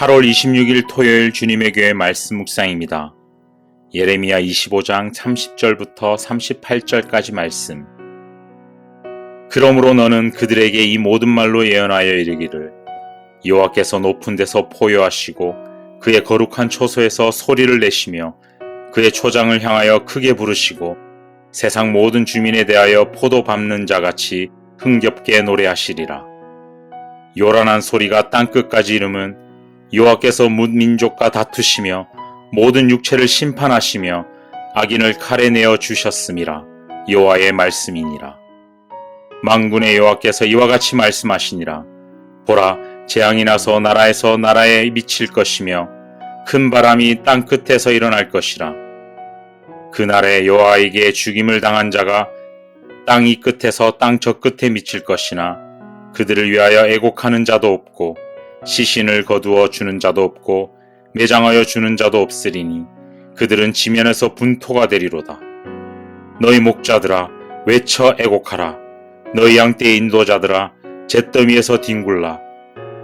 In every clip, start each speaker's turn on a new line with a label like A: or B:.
A: 8월 26일 토요일 주님의 교회 말씀 묵상입니다. 예레미야 25장 30절부터 38절까지 말씀. 그러므로 너는 그들에게 이 모든 말로 예언하여 이르기를 여호와께서 높은 데서 포효하시고 그의 거룩한 초소에서 소리를 내시며 그의 초장을 향하여 크게 부르시고 세상 모든 주민에 대하여 포도 밟는 자같이 흥겹게 노래하시리라. 요란한 소리가 땅끝까지 이름은 여호와께서 뭇민족과 다투시며 모든 육체를 심판하시며 악인을 칼에 내어 주셨음이라. 여호와의 말씀이니라. 만군의 여호와께서 이와 같이 말씀하시니라. 보라, 재앙이 나서 나라에서 나라에 미칠 것이며 큰 바람이 땅끝에서 일어날 것이라. 그날에 여호와에게 죽임을 당한 자가 땅 이 끝에서 땅 저 끝에 미칠 것이나 그들을 위하여 애곡하는 자도 없고 시신을 거두어 주는 자도 없고 매장하여 주는 자도 없으리니 그들은 지면에서 분토가 되리로다. 너희 목자들아, 외쳐 애곡하라. 너희 양떼의 인도자들아, 잿더미에서 뒹굴라.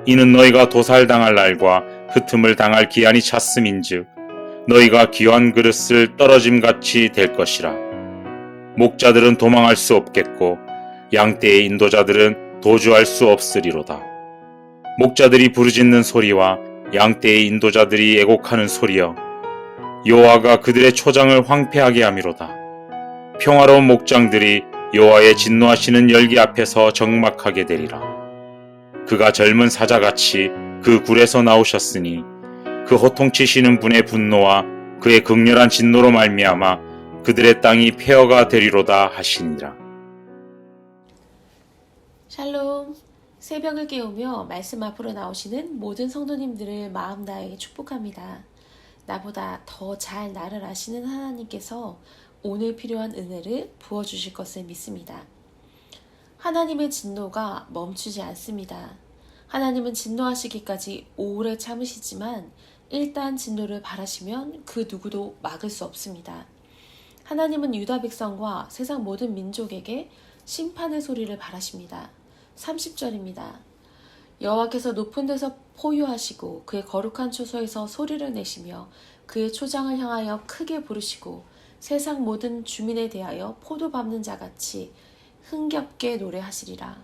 A: 이는 너희가 도살당할 날과 흩음을 당할 기한이 찼음인즉 너희가 귀한 그릇을 떨어짐같이 될 것이라. 목자들은 도망할 수 없겠고 양떼의 인도자들은 도주할 수 없으리로다. 목자들이 부르짖는 소리와 양떼의 인도자들이 애곡하는 소리여, 여호와가 그들의 초장을 황폐하게 함이로다. 평화로운 목장들이 여호와의 진노하시는 열기 앞에서 적막하게 되리라. 그가 젊은 사자같이 그 굴에서 나오셨으니 그 호통치시는 분의 분노와 그의 극렬한 진노로 말미암아 그들의 땅이 폐허가 되리로다 하시니라.
B: 샬롬. 새벽을 깨우며 말씀 앞으로 나오시는 모든 성도님들을 마음 다해 축복합니다. 나보다 더 잘 나를 아시는 하나님께서 오늘 필요한 은혜를 부어주실 것을 믿습니다. 하나님의 진노가 멈추지 않습니다. 하나님은 진노하시기까지 오래 참으시지만 일단 진노를 바라시면 그 누구도 막을 수 없습니다. 하나님은 유다 백성과 세상 모든 민족에게 심판의 소리를 바라십니다. 30절입니다. 여호와께서 높은 데서 포효하시고 그의 거룩한 초소에서 소리를 내시며 그의 초장을 향하여 크게 부르시고 세상 모든 주민에 대하여 포도 밟는 자같이 흥겹게 노래하시리라.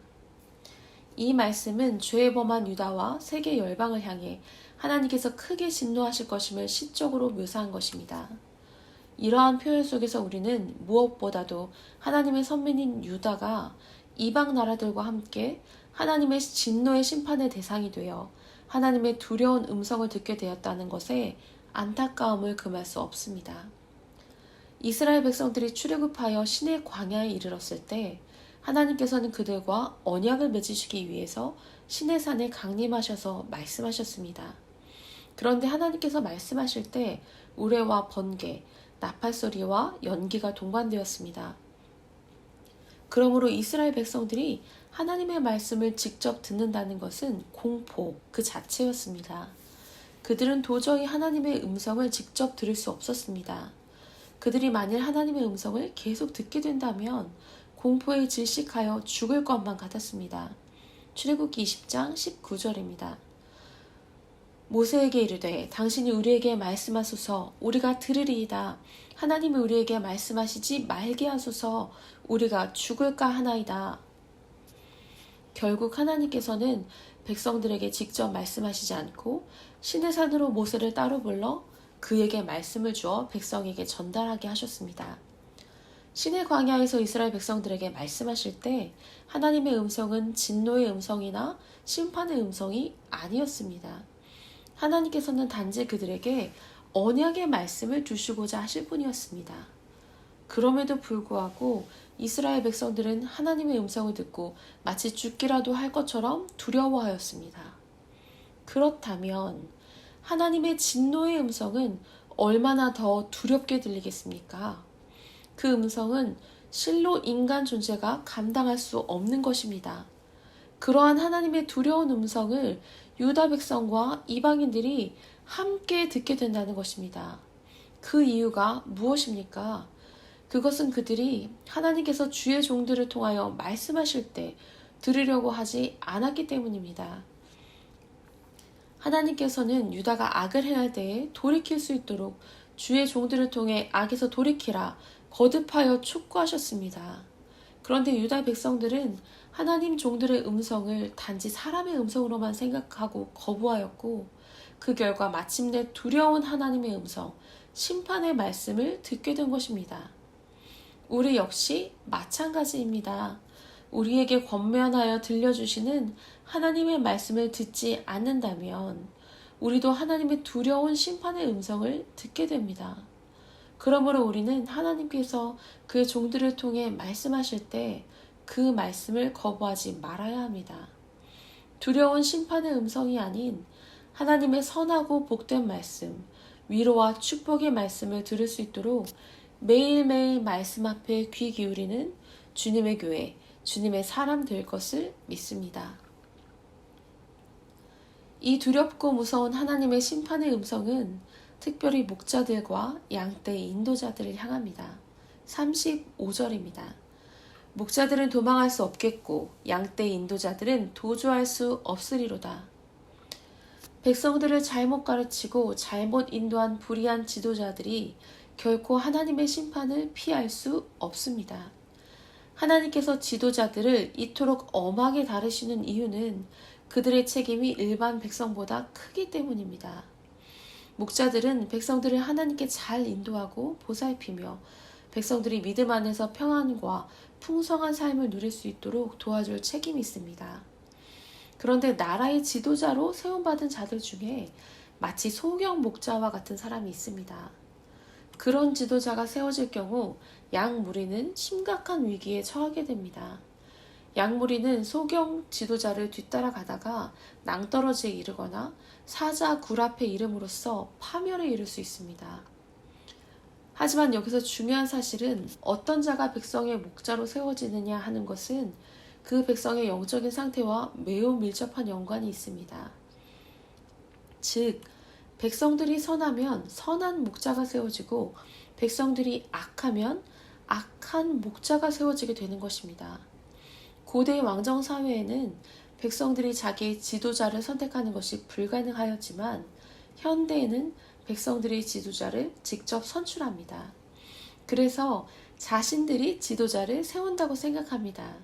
B: 이 말씀은 죄에 범한 유다와 세계 열방을 향해 하나님께서 크게 진노하실 것임을 시적으로 묘사한 것입니다. 이러한 표현 속에서 우리는 무엇보다도 하나님의 선민인 유다가 이방 나라들과 함께 하나님의 진노의 심판의 대상이 되어 하나님의 두려운 음성을 듣게 되었다는 것에 안타까움을 금할 수 없습니다. 이스라엘 백성들이 출애굽하여 시내 광야에 이르렀을 때 하나님께서는 그들과 언약을 맺으시기 위해서 시내산에 강림하셔서 말씀하셨습니다. 그런데 하나님께서 말씀하실 때 우레와 번개, 나팔소리와 연기가 동반되었습니다. 그러므로 이스라엘 백성들이 하나님의 말씀을 직접 듣는다는 것은 공포 그 자체였습니다. 그들은 도저히 하나님의 음성을 직접 들을 수 없었습니다. 그들이 만일 하나님의 음성을 계속 듣게 된다면 공포에 질식하여 죽을 것만 같았습니다. 출애굽기 20장 19절입니다. 모세에게 이르되 당신이 우리에게 말씀하소서 우리가 들으리이다. 하나님이 우리에게 말씀하시지 말게 하소서 우리가 죽을까 하나이다. 결국 하나님께서는 백성들에게 직접 말씀하시지 않고 시내산으로 모세를 따로 불러 그에게 말씀을 주어 백성에게 전달하게 하셨습니다. 시내 광야에서 이스라엘 백성들에게 말씀하실 때 하나님의 음성은 진노의 음성이나 심판의 음성이 아니었습니다. 하나님께서는 단지 그들에게 언약의 말씀을 주시고자 하실 뿐이었습니다. 그럼에도 불구하고 이스라엘 백성들은 하나님의 음성을 듣고 마치 죽기라도 할 것처럼 두려워하였습니다. 그렇다면 하나님의 진노의 음성은 얼마나 더 두렵게 들리겠습니까? 그 음성은 실로 인간 존재가 감당할 수 없는 것입니다. 그러한 하나님의 두려운 음성을 유다 백성과 이방인들이 함께 듣게 된다는 것입니다. 그 이유가 무엇입니까? 그것은 그들이 하나님께서 주의 종들을 통하여 말씀하실 때 들으려고 하지 않았기 때문입니다. 하나님께서는 유다가 악을 행할 때에 돌이킬 수 있도록 주의 종들을 통해 악에서 돌이키라 거듭하여 촉구하셨습니다. 그런데 유다 백성들은 하나님 종들의 음성을 단지 사람의 음성으로만 생각하고 거부하였고 그 결과 마침내 두려운 하나님의 음성, 심판의 말씀을 듣게 된 것입니다. 우리 역시 마찬가지입니다. 우리에게 권면하여 들려주시는 하나님의 말씀을 듣지 않는다면 우리도 하나님의 두려운 심판의 음성을 듣게 됩니다. 그러므로 우리는 하나님께서 그 종들을 통해 말씀하실 때 그 말씀을 거부하지 말아야 합니다. 두려운 심판의 음성이 아닌 하나님의 선하고 복된 말씀, 위로와 축복의 말씀을 들을 수 있도록 매일매일 말씀 앞에 귀 기울이는 주님의 교회, 주님의 사람 될 것을 믿습니다. 이 두렵고 무서운 하나님의 심판의 음성은 특별히 목자들과 양떼 인도자들을 향합니다. 35절입니다. 목자들은 도망할 수 없겠고 양떼 인도자들은 도주할 수 없으리로다. 백성들을 잘못 가르치고 잘못 인도한 불의한 지도자들이 결코 하나님의 심판을 피할 수 없습니다. 하나님께서 지도자들을 이토록 엄하게 다루시는 이유는 그들의 책임이 일반 백성보다 크기 때문입니다. 목자들은 백성들을 하나님께 잘 인도하고 보살피며 백성들이 믿음 안에서 평안과 풍성한 삶을 누릴 수 있도록 도와줄 책임이 있습니다. 그런데 나라의 지도자로 세움받은 자들 중에 마치 소경 목자와 같은 사람이 있습니다. 그런 지도자가 세워질 경우 양 무리는 심각한 위기에 처하게 됩니다. 양 무리는 소경 지도자를 뒤따라 가다가 낭떠러지에 이르거나 사자 굴 앞에 이름으로써 파멸에 이를 수 있습니다. 하지만 여기서 중요한 사실은 어떤 자가 백성의 목자로 세워지느냐 하는 것은 그 백성의 영적인 상태와 매우 밀접한 연관이 있습니다. 즉, 백성들이 선하면 선한 목자가 세워지고 백성들이 악하면 악한 목자가 세워지게 되는 것입니다. 고대 왕정 사회에는 백성들이 자기의 지도자를 선택하는 것이 불가능하였지만 현대에는 백성들이 지도자를 직접 선출합니다. 그래서 자신들이 지도자를 세운다고 생각합니다.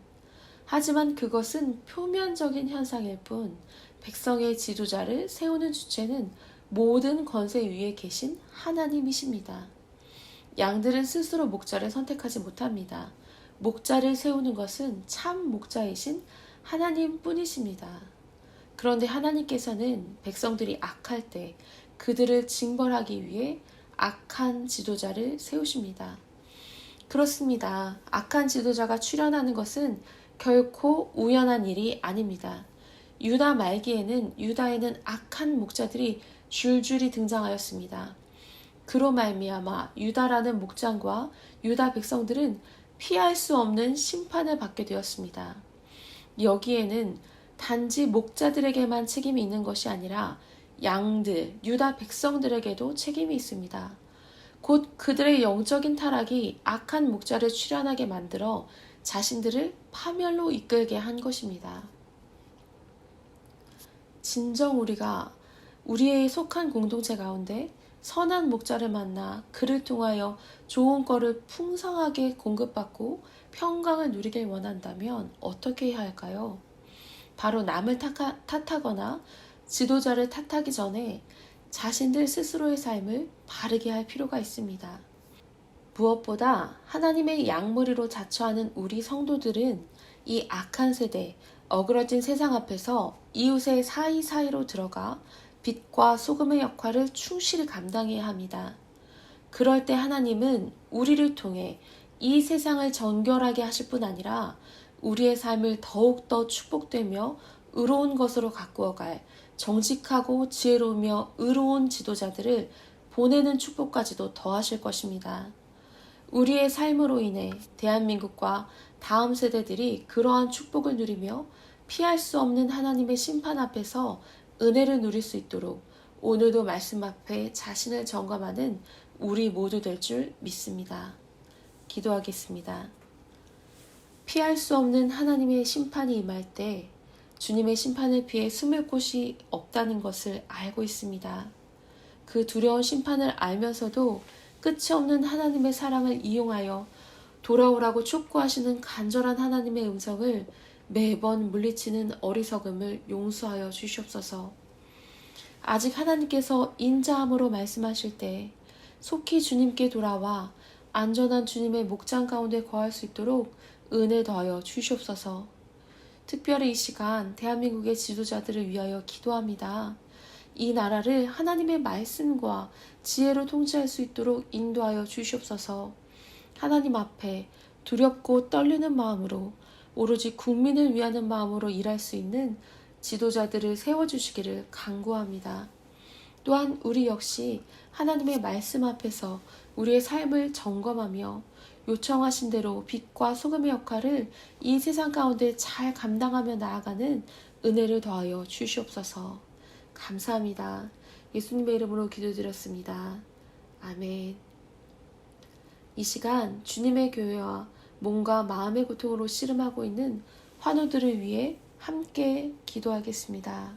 B: 하지만 그것은 표면적인 현상일 뿐 백성의 지도자를 세우는 주체는 모든 권세 위에 계신 하나님이십니다. 양들은 스스로 목자를 선택하지 못합니다. 목자를 세우는 것은 참 목자이신 하나님 뿐이십니다. 그런데 하나님께서는 백성들이 악할 때 그들을 징벌하기 위해 악한 지도자를 세우십니다. 그렇습니다. 악한 지도자가 출현하는 것은 결코 우연한 일이 아닙니다. 유다 말기에는 유다에는 악한 목자들이 줄줄이 등장하였습니다. 그로 말미암아 유다라는 목장과 유다 백성들은 피할 수 없는 심판을 받게 되었습니다. 여기에는 단지 목자들에게만 책임이 있는 것이 아니라 양들, 유다 백성들에게도 책임이 있습니다. 곧 그들의 영적인 타락이 악한 목자를 출현하게 만들어 자신들을 파멸로 이끌게 한 것입니다. 진정 우리가 우리의 속한 공동체 가운데 선한 목자를 만나 그를 통하여 좋은 거를 풍성하게 공급받고 평강을 누리길 원한다면 어떻게 해야 할까요? 바로 남을 탓하거나 지도자를 탓하기 전에 자신들 스스로의 삶을 바르게 할 필요가 있습니다. 무엇보다 하나님의 양무리로 자처하는 우리 성도들은 이 악한 세대, 어그러진 세상 앞에서 이웃의 사이사이로 들어가 빛과 소금의 역할을 충실히 감당해야 합니다. 그럴 때 하나님은 우리를 통해 이 세상을 정결하게 하실 뿐 아니라 우리의 삶을 더욱더 축복되며 의로운 것으로 가꾸어갈 정직하고 지혜로우며 의로운 지도자들을 보내는 축복까지도 더하실 것입니다. 우리의 삶으로 인해 대한민국과 다음 세대들이 그러한 축복을 누리며 피할 수 없는 하나님의 심판 앞에서 은혜를 누릴 수 있도록 오늘도 말씀 앞에 자신을 점검하는 우리 모두 될 줄 믿습니다. 기도하겠습니다. 피할 수 없는 하나님의 심판이 임할 때 주님의 심판을 피해 숨을 곳이 없다는 것을 알고 있습니다. 그 두려운 심판을 알면서도 끝이 없는 하나님의 사랑을 이용하여 돌아오라고 촉구하시는 간절한 하나님의 음성을 매번 물리치는 어리석음을 용서하여 주시옵소서. 아직 하나님께서 인자함으로 말씀하실 때 속히 주님께 돌아와 안전한 주님의 목장 가운데 거할 수 있도록 은혜 더하여 주시옵소서. 특별히 이 시간 대한민국의 지도자들을 위하여 기도합니다. 이 나라를 하나님의 말씀과 지혜로 통치할 수 있도록 인도하여 주시옵소서. 하나님 앞에 두렵고 떨리는 마음으로 오로지 국민을 위하는 마음으로 일할 수 있는 지도자들을 세워주시기를 간구합니다. 또한 우리 역시 하나님의 말씀 앞에서 우리의 삶을 점검하며 요청하신 대로 빛과 소금의 역할을 이 세상 가운데 잘 감당하며 나아가는 은혜를 더하여 주시옵소서. 감사합니다. 예수님의 이름으로 기도드렸습니다. 아멘. 이 시간 주님의 교회와 몸과 마음의 고통으로 씨름하고 있는 환우들을 위해 함께 기도하겠습니다.